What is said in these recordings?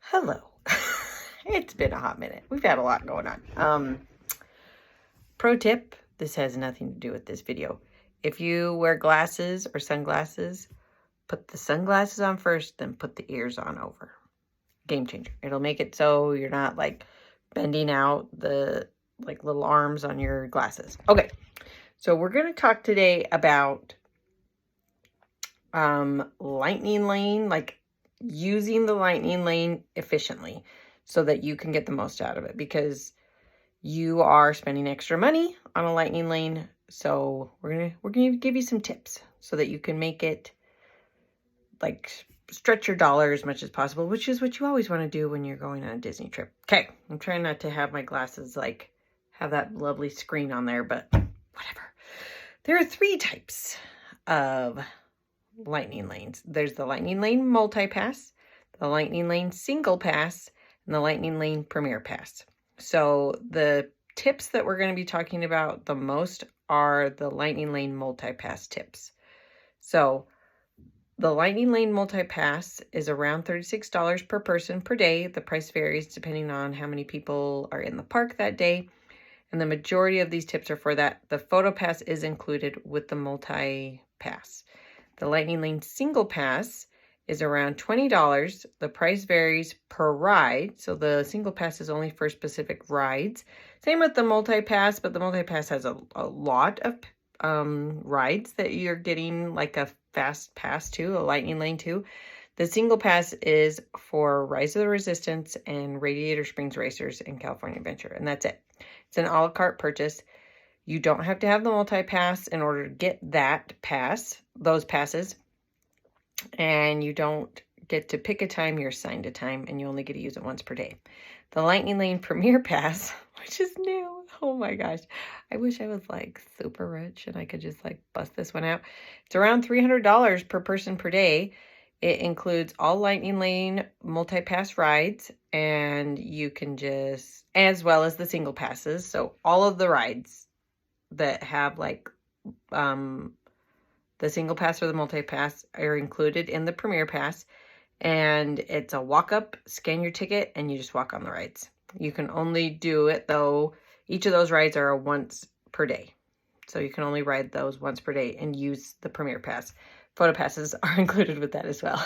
Hello. It's been a hot minute. We've had a lot going on. Pro tip, this has nothing to do with this video. If you wear glasses or sunglasses, put the sunglasses on first, then put the ears on over. Game changer. It'll make it so you're not like bending out the like little arms on your glasses. Okay, so we're going to talk today about lightning lane, like using the lightning lane efficiently so that you can get the most out of it, because you are spending extra money on a lightning lane. So we're gonna give you some tips so that you can make it like stretch your dollar as much as possible, which is what you always want to do when you're going on a Disney trip. Okay, I'm trying not to have my glasses like have that lovely screen on there, but whatever. There are 3 types of lightning lanes. There's the lightning lane multi-pass, the lightning lane single pass, and the lightning lane premier pass. So the tips that we're going to be talking about the most are the lightning lane multi-pass tips. So the lightning lane multi-pass is around $36 per person per day. The price varies depending on how many people are in the park that day. And the majority of these tips are for that. The photo pass is included with the multi-pass. The lightning lane single pass is around $20. The price varies per ride. So the single pass is only for specific rides. Same with the multi-pass, but the multi-pass has a lot of rides that you're getting like a fast pass to, a lightning lane to. The single pass is for Rise of the Resistance and Radiator Springs Racers and California Adventure, and that's it. It's an a la carte purchase. You don't have to have the multi-pass in order to get that pass, those passes. And you don't get to pick a time, you're assigned a time, and you only get to use it once per day. The Lightning Lane Premier Pass, which is new. Oh my gosh. I wish I was like super rich and I could just like bust this one out. It's around $300 per person per day. It includes all Lightning Lane multi-pass rides, and you can just, as well as the single passes. So all of the rides that have like the single pass or the multi-pass are included in the Premier Pass, and it's a walk-up, scan your ticket, and you just walk on the rides. You can only do it, though, each of those rides are once per day. So you can only ride those once per day and use the Premier Pass. Photo passes are included with that as well.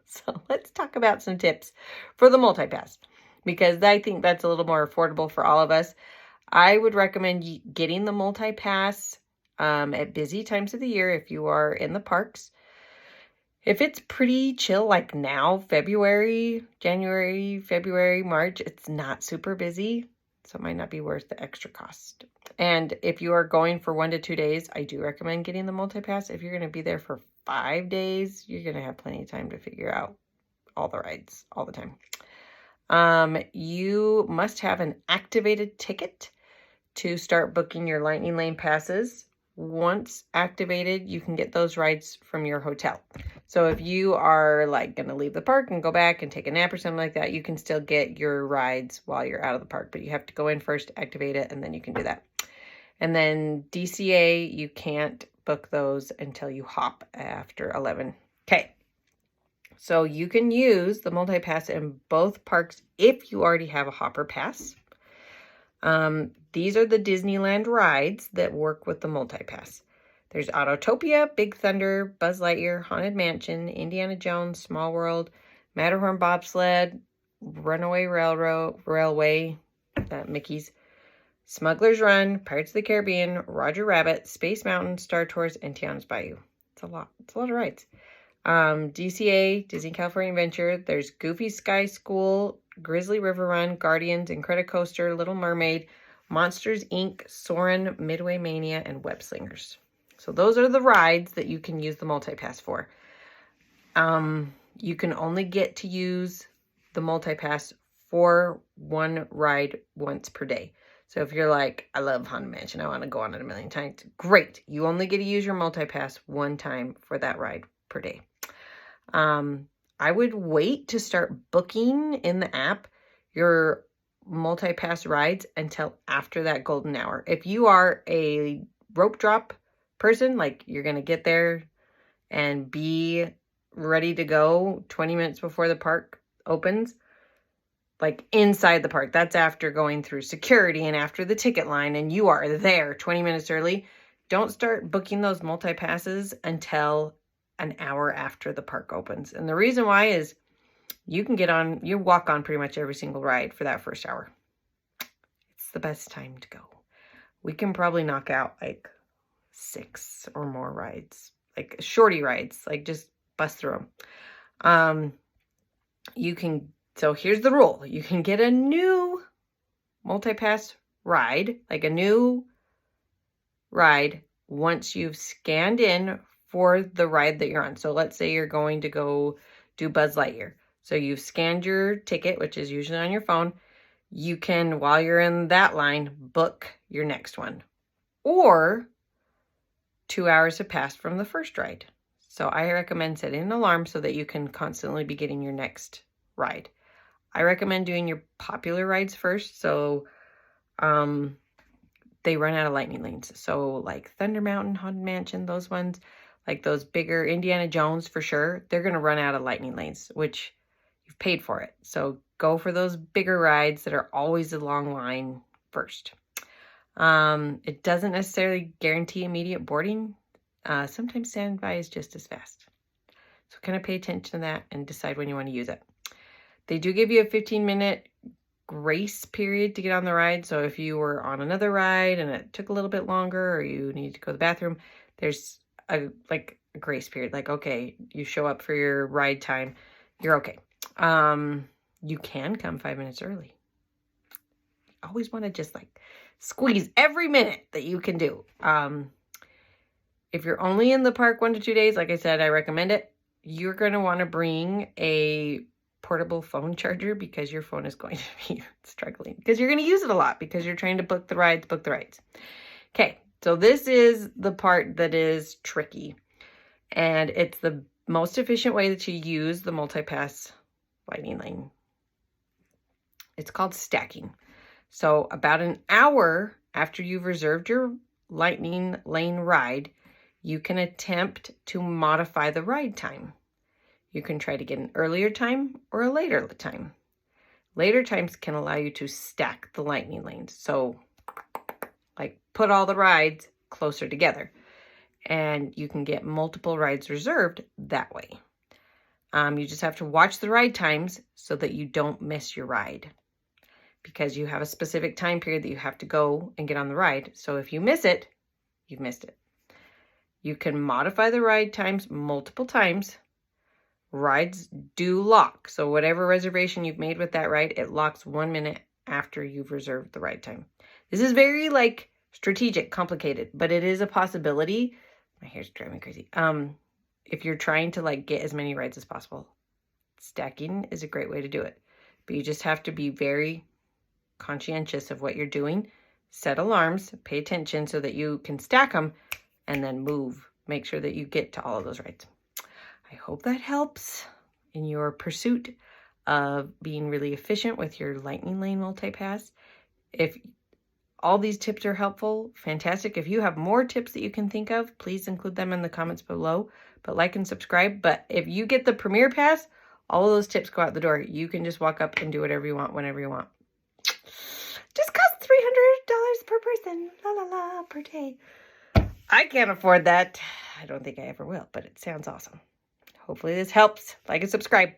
So let's talk about some tips for the multi-pass, because I think that's a little more affordable for all of us. I would recommend getting the multi-pass at busy times of the year if you are in the parks. If it's pretty chill like now, February, January, February, March, it's not super busy, so it might not be worth the extra cost. And if you are going for 1 to 2 days, I do recommend getting the multi-pass. If you're going to be there for 5 days, you're going to have plenty of time to figure out all the rides all the time. You must have an activated ticket to start booking your Lightning Lane passes. Once activated, you can get those rides from your hotel. So if you are like going to leave the park and go back and take a nap or something like that, you can still get your rides while you're out of the park, but you have to go in first, activate it, and then you can do that. And then DCA, you can't book those until you hop after 11. Okay. So you can use the multi-pass in both parks if you already have a hopper pass. These are the Disneyland rides that work with the multi-pass. There's Autotopia, Big Thunder, Buzz Lightyear, Haunted Mansion, Indiana Jones, Small World, Matterhorn Bobsled, Runaway Railway, Mickey's, Smuggler's Run, Pirates of the Caribbean, Roger Rabbit, Space Mountain, Star Tours, and Tiana's Bayou. It's a lot. It's a lot of rides. DCA, Disney California Adventure. There's Goofy Sky School, Grizzly River Run, Guardians, Incredicoaster, Little Mermaid, Monsters, Inc., Soarin', Midway Mania, and Web Slingers. So those are the rides that you can use the multi-pass for. You can only get to use the multi-pass for one ride once per day. So if you're like, I love Haunted Mansion, I want to go on it a million times, great. You only get to use your multi-pass one time for that ride per day. I would wait to start booking in the app your multi-pass rides until after that golden hour. If you are a rope drop person, like you're going to get there and be ready to go 20 minutes before the park opens, like inside the park. That's after going through security and after the ticket line, and you are there 20 minutes early. Don't start booking those multi-passes until an hour after the park opens. And the reason why is you walk on pretty much every single ride for that first hour. It's the best time to go. We can probably knock out like 6 or more rides, like shorty rides, like just bust through them. So here's the rule. You can get a new multi-pass ride, like a new ride, once you've scanned in for the ride that you're on. So let's say you're going to go do Buzz Lightyear. So you've scanned your ticket, which is usually on your phone. You can, while you're in that line, book your next one. Or 2 hours have passed from the first ride. So I recommend setting an alarm so that you can constantly be getting your next ride. I recommend doing your popular rides first. So they run out of lightning lanes. So like Thunder Mountain, Haunted Mansion, those ones, like those bigger Indiana Jones for sure, they're going to run out of lightning lanes, which you've paid for it. So go for those bigger rides that are always a long line first. It doesn't necessarily guarantee immediate boarding. Sometimes standby is just as fast. So kind of pay attention to that and decide when you want to use it. They do give you a 15-minute grace period to get on the ride. So if you were on another ride and it took a little bit longer or you need to go to the bathroom, there's a grace period. Like, okay, you show up for your ride time, you're okay. You can come 5 minutes early. You always want to just like squeeze every minute that you can do. If you're only in the park 1 to 2 days, like I said, I recommend it. You're going to want to bring a portable phone charger because your phone is going to be struggling because you're going to use it a lot because you're trying to book the rides. Okay, so this is the part that is tricky, and it's the most efficient way to use the multi-pass lightning lane. It's called stacking. So about an hour after you've reserved your lightning lane ride, you can attempt to modify the ride time. You can try to get an earlier time or a later time. Later times can allow you to stack the lightning lanes. So like put all the rides closer together and you can get multiple rides reserved that way. You just have to watch the ride times so that you don't miss your ride because you have a specific time period that you have to go and get on the ride. So if you miss it, you've missed it. You can modify the ride times multiple times. Rides do lock. So whatever reservation you've made with that ride, it locks 1 minute after you've reserved the ride time. This is very like strategic, complicated, but it is a possibility. My hair's driving me crazy. If you're trying to like get as many rides as possible, stacking is a great way to do it. But you just have to be very conscientious of what you're doing. Set alarms, pay attention so that you can stack them and then move. Make sure that you get to all of those rides. I hope that helps in your pursuit of being really efficient with your lightning lane multi-pass. If all these tips are helpful, fantastic. If you have more tips that you can think of, please include them in the comments below. But like and subscribe. But if you get the Premier Pass, all of those tips go out the door. You can just walk up and do whatever you want, whenever you want. Just costs $300 per person, per day. I can't afford that. I don't think I ever will, but it sounds awesome. Hopefully this helps. Like and subscribe.